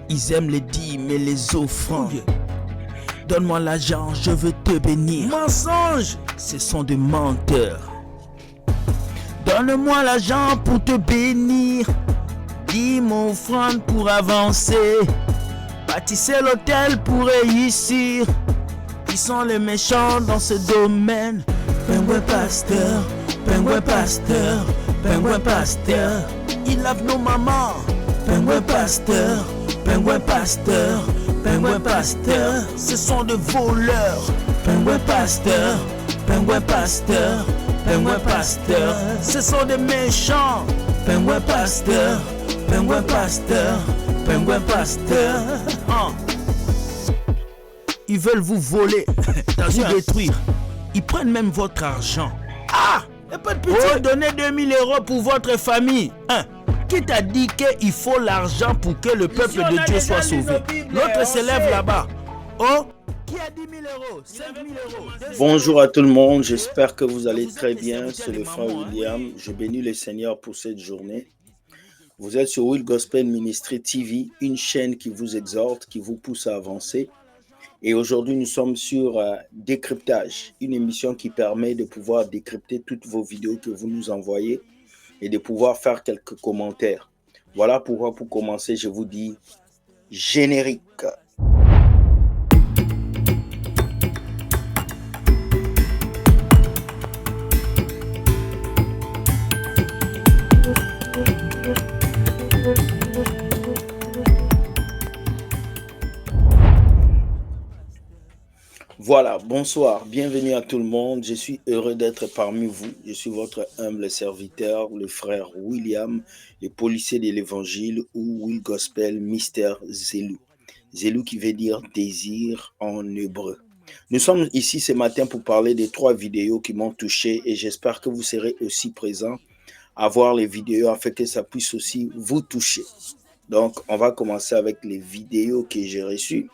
Ils aiment les dîmes et les offrandes. Donne-moi l'argent, je veux te bénir. Mensonge, ce sont des menteurs. Donne-moi l'argent pour te bénir. Dîme, offrande pour avancer. Bâtissez l'hôtel pour réussir. Qui sont les méchants dans ce domaine? Pingouin pasteur, pingouin pasteur, pingouin pasteur. Ils lavent nos mamans. Pingouin pasteur, pingouin pasteur, pingouin pasteur. Ce sont des voleurs. Pingouin pasteur, pingouin pasteur, pingouin pasteur. Ce sont des méchants. Pingouin pasteur, pingouin pasteur, pingouin pasteur. Ils veulent vous voler, vous détruire. Ils prennent même votre argent. Ah! Y'a pas de pitié. Donnez 2000 € pour votre famille. Qui t'a dit qu'il faut l'argent pour que le peuple de Dieu soit sauvé? L'autre s'élève là-bas. Oh! Qui a 10 000 €? 5 000 €? Bonjour à tout le monde, j'espère que vous allez très bien. C'est le frère William. Je bénis le Seigneur pour cette journée. Vous êtes sur Will Gospel Ministry TV, une chaîne qui vous exhorte, qui vous pousse à avancer. Et aujourd'hui, nous sommes sur Décryptage, une émission qui permet de pouvoir décrypter toutes vos vidéos que vous nous envoyez et de pouvoir faire quelques commentaires. Voilà pourquoi, pour commencer, je vous dis générique. Voilà, bonsoir, bienvenue à tout le monde. Je suis heureux d'être parmi vous. Je suis votre humble serviteur, le frère William, le policier de l'évangile ou Will Gospel Mystère Zelou. Zelou qui veut dire désir en hébreu. Nous sommes ici ce matin pour parler des 3 vidéos qui m'ont touché et j'espère que vous serez aussi présents à voir les vidéos afin que ça puisse aussi vous toucher. Donc, on va commencer avec les vidéos que j'ai reçues.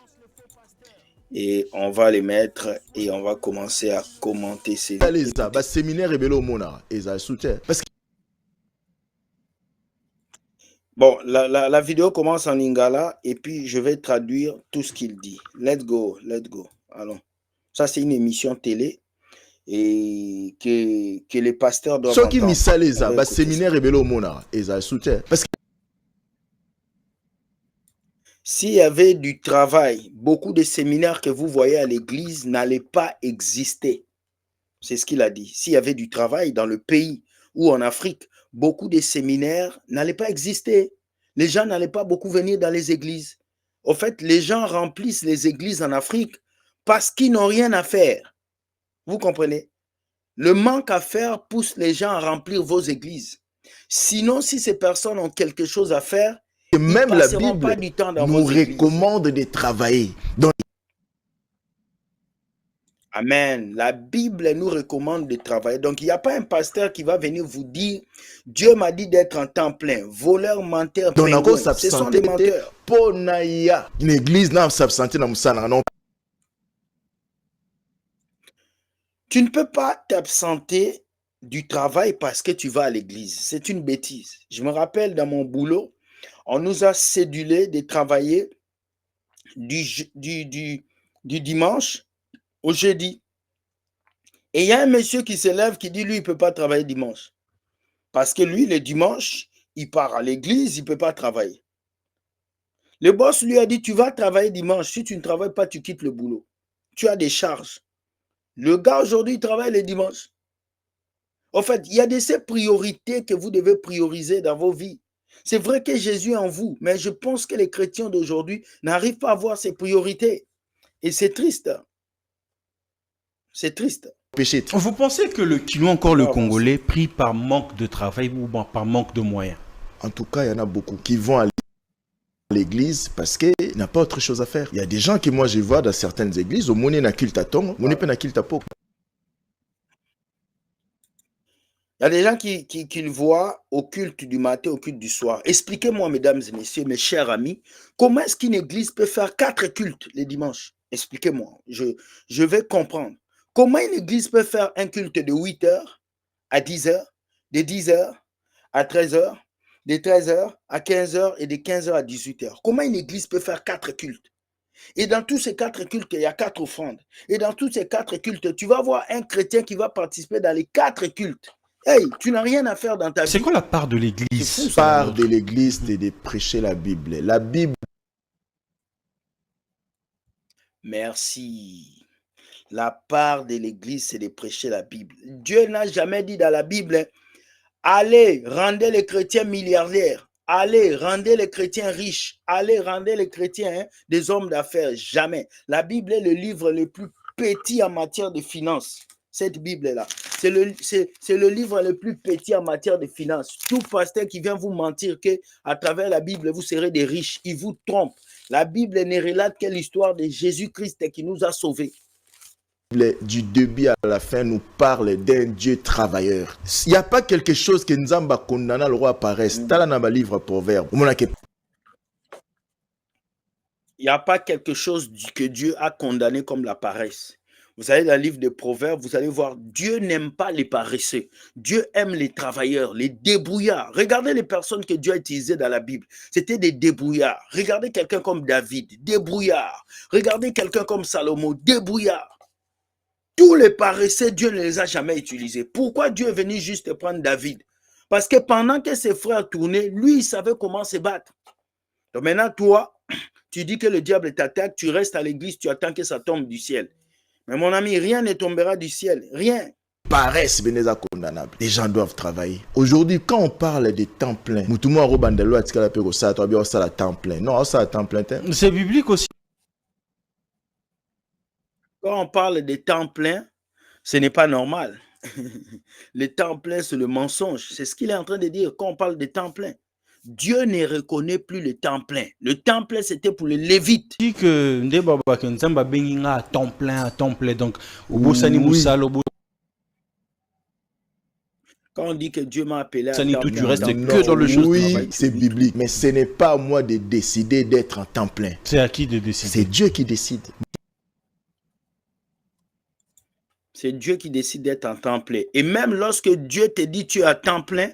Et on va les mettre et on va commencer à commenter ces vidéos. Bon, la vidéo commence en lingala et puis je vais traduire tout ce qu'il dit. Let's go, let's go. Allons. Ça, c'est une émission télé et que les pasteurs doivent entendre. S'il y avait du travail, beaucoup de séminaires que vous voyez à l'église n'allaient pas exister. C'est ce qu'il a dit. S'il y avait du travail dans le pays ou en Afrique, beaucoup de séminaires n'allaient pas exister. Les gens n'allaient pas beaucoup venir dans les églises. Au fait, les gens remplissent les églises en Afrique parce qu'ils n'ont rien à faire. Vous comprenez? Le manque à faire pousse les gens à remplir vos églises. Sinon, si ces personnes ont quelque chose à faire, et même la Bible pas du temps dans nous recommande de travailler. Donc, amen. La Bible nous recommande de travailler. Donc, il n'y a pas un pasteur qui va venir vous dire « Dieu m'a dit d'être en temps plein. » Voleur, menteur, pingouin. Ce sont des menteurs. Une église n'a s'absenter dans non. Tu ne peux pas t'absenter du travail parce que tu vas à l'église. C'est une bêtise. Je me rappelle dans mon boulot, on nous a cédulé de travailler du dimanche au jeudi. Et il y a un monsieur qui se lève qui dit, lui, il ne peut pas travailler dimanche. Parce que lui, le dimanche, il part à l'église, il ne peut pas travailler. Le boss lui a dit, tu vas travailler dimanche. Si tu ne travailles pas, tu quittes le boulot. Tu as des charges. Le gars, aujourd'hui, il travaille le dimanche. En fait, il y a de ces priorités que vous devez prioriser dans vos vies. C'est vrai que Jésus est en vous, mais je pense que les chrétiens d'aujourd'hui n'arrivent pas à voir ces priorités. Et c'est triste. C'est triste. Vous pensez que le Kino, encore le Congolais, prie par manque de travail ou par manque de moyens? En tout cas, il y en a beaucoup qui vont à l'église parce qu'il n'y a pas autre chose à faire. Il y a des gens que moi je vois dans certaines églises, au monnaie na culte à ton, monnaie pas na culte à pop. Il y a des gens qui le voient au culte du matin, au culte du soir. Expliquez-moi, mesdames et messieurs, mes chers amis, comment est-ce qu'une église peut faire 4 cultes les dimanches? Expliquez-moi, je vais comprendre. Comment une église peut faire un culte de 8 h à 10 h, de 10 h à 13 h, de 13h à 15h et de 15h à 18h. Comment une église peut faire 4 cultes? Et dans tous ces 4 cultes, il y a 4 offrandes. Et dans tous ces 4 cultes, tu vas voir un chrétien qui va participer dans les 4 cultes. Hey, tu n'as rien à faire dans ta vie. C'est quoi la part de C'est l'église? fou, ça. La part de l'église, c'est de prêcher la Bible. La Bible. Merci. La part de l'église, c'est de prêcher la Bible. Dieu n'a jamais dit dans la Bible, hein, allez, rendez les chrétiens milliardaires. Allez, rendez les chrétiens riches. Allez, rendez les chrétiens des hommes d'affaires. Jamais. La Bible est le livre le plus petit en matière de finances. Cette Bible-là, c'est le livre le plus petit en matière de finances. Tout pasteur qui vient vous mentir qu'à travers la Bible, vous serez des riches, il vous trompe. La Bible ne relate que l'histoire de Jésus-Christ qui nous a sauvés. Du début à la fin nous parle d'un Dieu travailleur. Il n'y a pas quelque chose que Nzamba condamna le roi apparaisse. T'as là dans le livre Proverbe. Il n'y a pas quelque chose que Dieu a condamné comme la paresse. Vous allez dans le livre de Proverbes, vous allez voir, Dieu n'aime pas les paresseux. Dieu aime les travailleurs, les débrouillards. Regardez les personnes que Dieu a utilisées dans la Bible. C'était des débrouillards. Regardez quelqu'un comme David, débrouillard. Regardez quelqu'un comme Salomon, débrouillard. Tous les paresseux, Dieu ne les a jamais utilisés. Pourquoi Dieu est venu juste prendre David? Parce que pendant que ses frères tournaient, lui, il savait comment se battre. Donc maintenant, toi, tu dis que le diable t'attaque, tu restes à l'église, tu attends que ça tombe du ciel. Mais mon ami, rien ne tombera du ciel. Rien. Paresse, Beneza condamnable. Les gens doivent travailler. Aujourd'hui, quand on parle de temps plein, Moutoumou Robandelo a dit qu'elle a pu ça, toi bien ça la temps plein. Non, ça la temps plein. C'est biblique aussi. Quand on parle de temps plein, ce n'est pas normal. Le temps plein, c'est le mensonge. C'est ce qu'il est en train de dire quand on parle de temps plein. Dieu ne reconnaît plus le temps plein. Le temps plein, c'était pour les Lévites. Il dit que Ndebaba Nzamba benginga à temps plein. Donc, Obosani Moussalo, Quand on dit que Dieu m'a appelé à temps tout, plein, tu restes que dans le chose de Oui, travail. c'est biblique. Mais ce n'est pas à moi de décider d'être en temps plein. C'est à qui de décider? C'est Dieu qui décide. c'est Dieu qui décide d'être en temps plein. Et même lorsque Dieu te dit tu es à temps plein,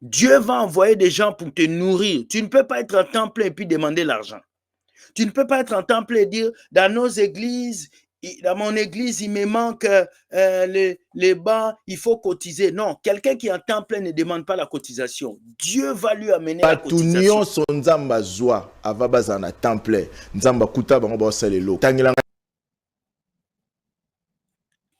Dieu va envoyer des gens pour te nourrir. Tu ne peux pas être en temps plein et puis demander l'argent. Tu ne peux pas être en temps plein et dire dans nos églises, dans mon église, il me manque les bancs, il faut cotiser. Non, quelqu'un qui est en temps plein ne demande pas la cotisation. Dieu va lui amener la cotisation. Son Nzamba Zoa, Avabazana temps plein. Nzamba Kuta, Bango Salelo. Tangilanga.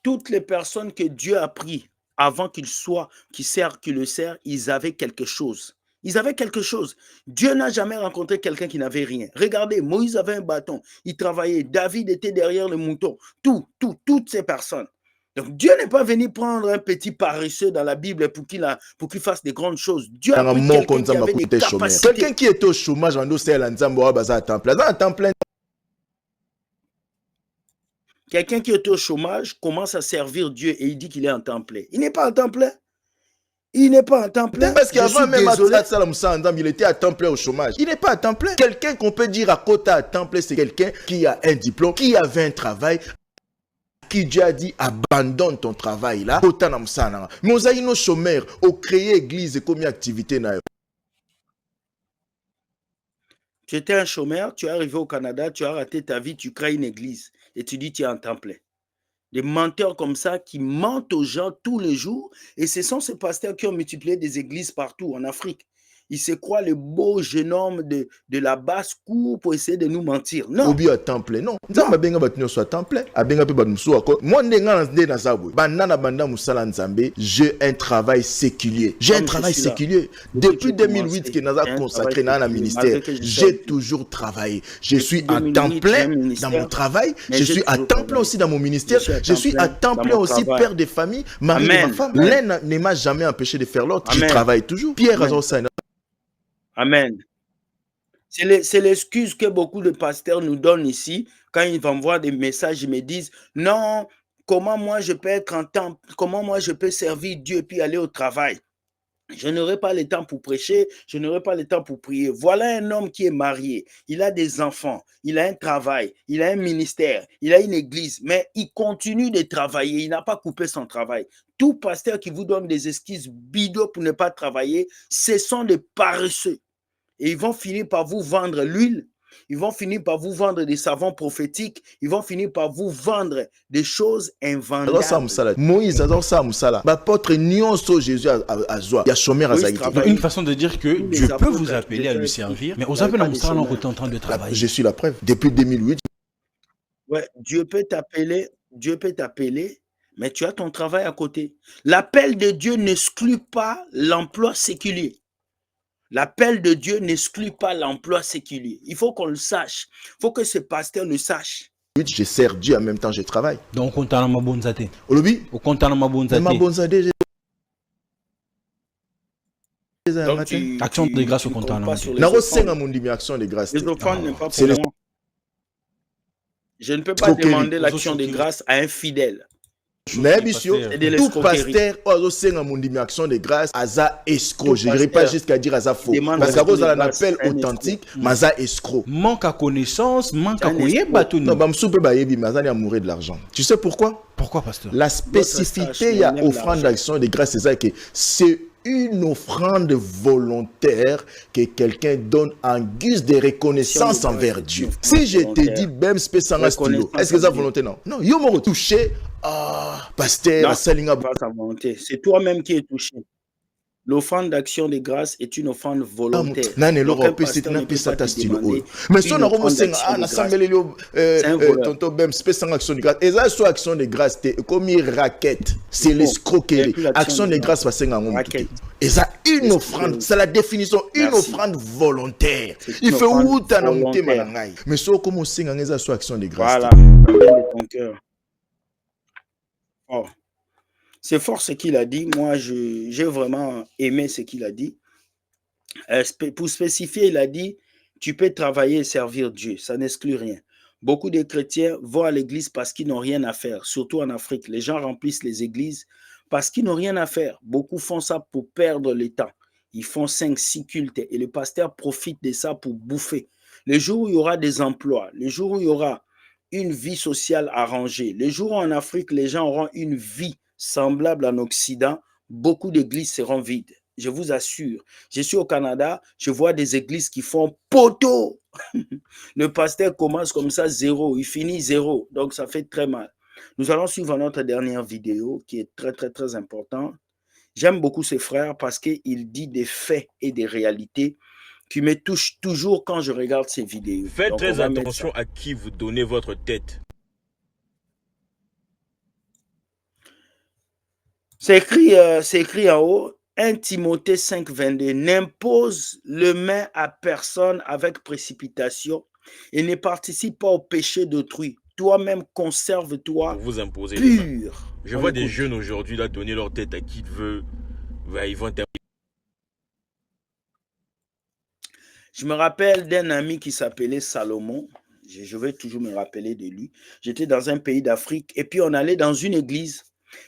Toutes les personnes que Dieu a pris avant qu'ils le servent, ils avaient quelque chose. Ils avaient quelque chose. Dieu n'a jamais rencontré quelqu'un qui n'avait rien. Regardez, Moïse avait un bâton. Il travaillait. David était derrière le mouton. Toutes ces personnes. Donc Dieu n'est pas venu prendre un petit paresseux dans la Bible pour qu'il fasse des grandes choses. Dieu a pris quelqu'un qui avait des capacités. Quelqu'un qui était au chômage, en Océan, Nzamba Baza à temps plein. À temps plein. Quelqu'un qui est au chômage commence à servir Dieu et il dit qu'il est en temps plein. Il n'est pas en temps plein. Il n'est pas en temps plein. Parce qu'avant même il était à temps plein au chômage. Il n'est pas à temps plein. Quelqu'un qu'on peut dire à côté à temps plein, c'est quelqu'un qui a un diplôme, qui avait un travail, qui Dieu a dit abandonne ton travail là. Mais on a nos chômeurs, on crée église et combien d'activités na. Tu étais un chômeur, tu es arrivé au Canada, tu as raté ta vie, tu crées une église et tu dis tu es en temps plein. Des menteurs comme ça qui mentent aux gens tous les jours. Et ce sont ces pasteurs qui ont multiplié des églises partout en Afrique. Ils se croient le beau jeune homme de la basse-cour pour essayer de nous mentir. Non. Obi à temps plein. Non. Nzamba benga batino soit temps plein. Abenga pe batmusu ako. Moi ndenga na zabwe. Banana banda musala nzambe, j'ai un travail séculier. J'ai un travail séculier. Depuis 2008 que naza consacré dans le ministère, j'ai toujours travaillé. Je suis à temps plein dans mon travail, je suis à temps plein aussi dans mon ministère, je suis à temps plein aussi père de famille, mari de ma femme. L'un ne m'a jamais empêché de faire l'autre. Je travaille toujours. Pierre Azosana. Amen. C'est l'excuse que beaucoup de pasteurs nous donnent ici. Quand ils m'envoient des messages, ils me disent non, comment moi je peux être en temps, comment moi je peux servir Dieu et puis aller au travail. Je n'aurai pas le temps pour prêcher, je n'aurai pas le temps pour prier. Voilà un homme qui est marié, il a des enfants, il a un travail, il a un ministère, il a une église, mais il continue de travailler, il n'a pas coupé son travail. Tout pasteur qui vous donne des excuses bidons pour ne pas travailler, ce sont des paresseux. Et ils vont finir par vous vendre l'huile, ils vont finir par vous vendre des savons prophétiques, ils vont finir par vous vendre des choses invendables. Moïse adore ça musala. Apôtre nyonso Jésus a zoa. Il y a chômeur à Zaïti. Une façon de dire que Dieu peut vous appeler à lui servir, mais aux appels à musala, on est en train de travailler. Je suis la preuve. Depuis 2008. Ouais, Dieu peut t'appeler, mais tu as ton travail à côté. L'appel de Dieu n'exclut pas l'emploi séculier. L'appel de Dieu n'exclut pas l'emploi séculier. Il faut qu'on le sache. Il faut que ce pasteur le sache. Je sers Dieu en même temps je travaille. Donc on t'a ma bonne zate. Olobi? Au compte ma bonne zate. Ma bonne zate. Action de grâce au compte en main. Action de grâce. Les offrandes n'est pas pour moi. Je ne peux pas demander l'action de grâce à un fidèle. Tout pasteur action de grâce aza escroc. Je n'irai pas jusqu'à dire aza faux. Parce qu'à cause d'un appel authentique, maza escroc. Manque à connaissance, manque à connaître. Non, bamsoupe bayebi mazani amoureux de l'argent. Tu sais pourquoi? Pourquoi, pasteur? La spécificité il y a offrande d'action de grâce, c'est ça que c'est une offrande volontaire que quelqu'un donne en guise de reconnaissance envers Dieu. Si je te dis même spécialement stylo, est-ce que c'est volonté? Non. Non, yo m'ont touché. Ah, pasteur, c'est toi-même qui es touché. L'offrande d'action de grâce est une offrande volontaire. Mais si on a commencé à assembler tonton Bem, spécialement action de grâce. Et ça, soit action de grâce, comme une raquette. C'est l'escroquerie. Action de grâce, c'est un raquette. Et ça, une offrande, c'est la définition, une offrande volontaire. Il fait où t'as monté malangaï. Mais si on commence à soit action de grâce. Voilà, de ton cœur. Oh. C'est fort ce qu'il a dit. Moi, j'ai vraiment aimé ce qu'il a dit. Pour spécifier, il a dit, tu peux travailler et servir Dieu. Ça n'exclut rien. Beaucoup de chrétiens vont à l'église parce qu'ils n'ont rien à faire. Surtout en Afrique. Les gens remplissent les églises parce qu'ils n'ont rien à faire. Beaucoup font ça pour perdre le temps. Ils font 5-6 cultes et le pasteur profite de ça pour bouffer. Le jour où il y aura des emplois, le jour où il y aura une vie sociale arrangée, le jour où en Afrique, les gens auront une vie semblable en Occident, beaucoup d'églises seront vides. Je vous assure. Je suis au Canada, je vois des églises qui font poteau. Le pasteur commence comme ça, 0, il finit 0. Donc, ça fait très mal. Nous allons suivre notre dernière vidéo qui est très, très, très importante. J'aime beaucoup ces frères parce qu'il dit des faits et des réalités qui me touchent toujours quand je regarde ces vidéos. Faites très attention à qui vous donnez votre tête. C'est écrit en haut, 1 Timothée 5, 22, n'impose le main à personne avec précipitation et ne participe pas au péché d'autrui. Toi-même, conserve-toi vous imposer pur. Je vois des jeunes aujourd'hui là donner leur tête à qui ils veulent. Ils vont Je me rappelle d'un ami qui s'appelait Salomon. Je vais toujours me rappeler de lui. J'étais dans un pays d'Afrique et puis on allait dans une église.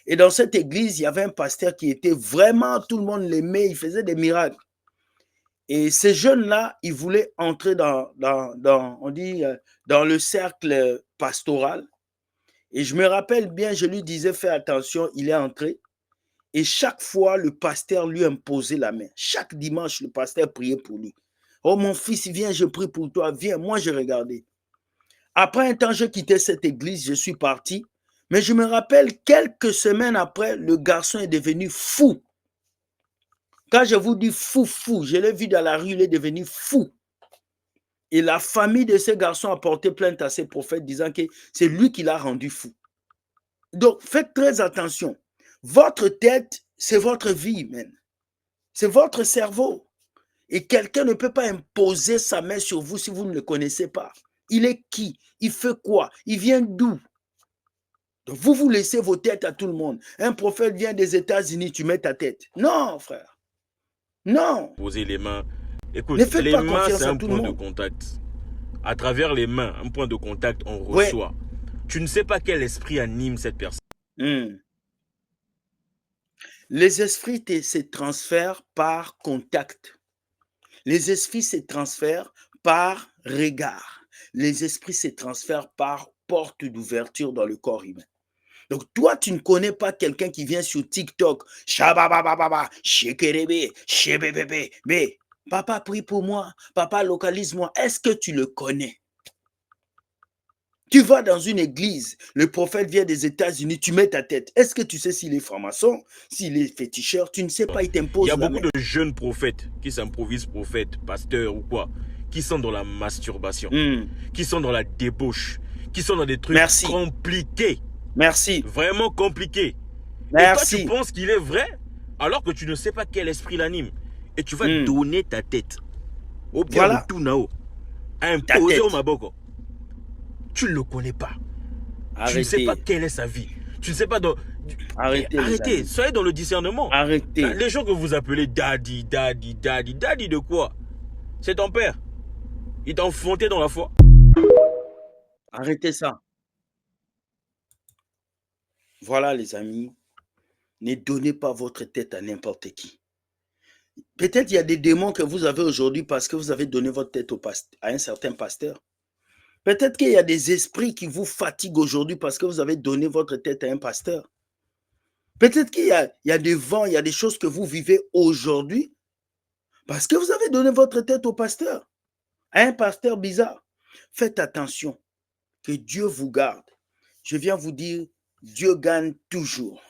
Et dans cette église, il y avait un pasteur qui était vraiment, tout le monde l'aimait, il faisait des miracles. Et ces jeunes-là, ils voulaient entrer dans le cercle pastoral. Et je me rappelle bien, je lui disais, fais attention, il est entré. Et chaque fois, le pasteur lui imposait la main. Chaque dimanche, le pasteur priait pour lui. Oh, mon fils, viens, je prie pour toi, viens. Moi, je regardais. Après un temps, je quittais cette église, je suis parti. Mais je me rappelle, quelques semaines après, le garçon est devenu fou. Quand je vous dis fou, je l'ai vu dans la rue, il est devenu fou. Et la famille de ce garçon a porté plainte à ses prophètes disant que c'est lui qui l'a rendu fou. Donc, faites très attention. Votre tête, c'est votre vie, man. C'est votre cerveau. Et quelqu'un ne peut pas imposer sa main sur vous si vous ne le connaissez pas. Il est qui? Il fait quoi? Il vient d'où? Donc, vous laissez vos têtes à tout le monde. Un prophète vient des États-Unis, tu mets ta tête. Non, frère. Non. Poser les mains. Écoute, les mains, c'est un point de contact. À travers les mains, un point de contact, on reçoit. Ouais. Tu ne sais pas quel esprit anime cette personne. Les esprits se transfèrent par contact. Les esprits se transfèrent par regard. Les esprits se transfèrent par porte d'ouverture dans le corps humain. Donc, toi, tu ne connais pas quelqu'un qui vient sur TikTok. Shababababa, shekerebe, shebebebe. Papa, prie pour moi. Papa, localise-moi. Est-ce que tu le connais? Tu vas dans une église, le prophète vient des États-Unis, tu mets ta tête. Est-ce que tu sais s'il est franc-maçon, s'il est féticheur? Tu ne sais pas, il t'impose. Il y a beaucoup de jeunes prophètes qui s'improvisent prophètes, pasteurs ou quoi, qui sont dans la masturbation, qui sont dans la débauche, qui sont dans des trucs compliqués. Merci. Vraiment compliqués. Merci. Et toi, tu penses qu'il est vrai, alors que tu ne sais pas quel esprit l'anime. Et tu vas donner ta tête au Pierre Voilà. tout Nao, imposer au Maboko. Tu ne le connais pas. Arrêtez. Tu ne sais pas quelle est sa vie. Tu ne sais pas dans... Arrêtez. Soyez dans le discernement. Arrêtez. Les gens que vous appelez daddy de quoi? C'est ton père. Il t'a enfanté dans la foi. Arrêtez ça. Voilà les amis. Ne donnez pas votre tête à n'importe qui. Peut-être il y a des démons que vous avez aujourd'hui parce que vous avez donné votre tête à un certain pasteur. Peut-être qu'il y a des esprits qui vous fatiguent aujourd'hui parce que vous avez donné votre tête à un pasteur. Peut-être qu'il y a des vents, il y a des choses que vous vivez aujourd'hui parce que vous avez donné votre tête au pasteur, à un pasteur bizarre. Faites attention, que Dieu vous garde. Je viens vous dire, Dieu gagne toujours.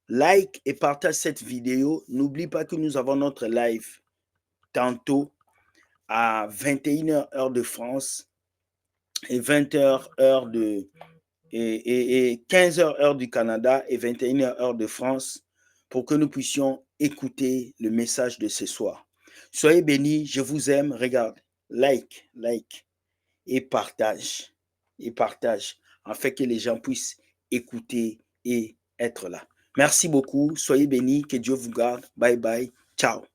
Like et partage cette vidéo. N'oublie pas que nous avons notre live tantôt à 21h heure de France. Et 20h heure et 15h heure du Canada et 21h heure de France pour que nous puissions écouter le message de ce soir. Soyez bénis, je vous aime. Regarde, like et partage afin que les gens puissent écouter et être là. Merci beaucoup, soyez bénis, que Dieu vous garde. Bye bye, ciao.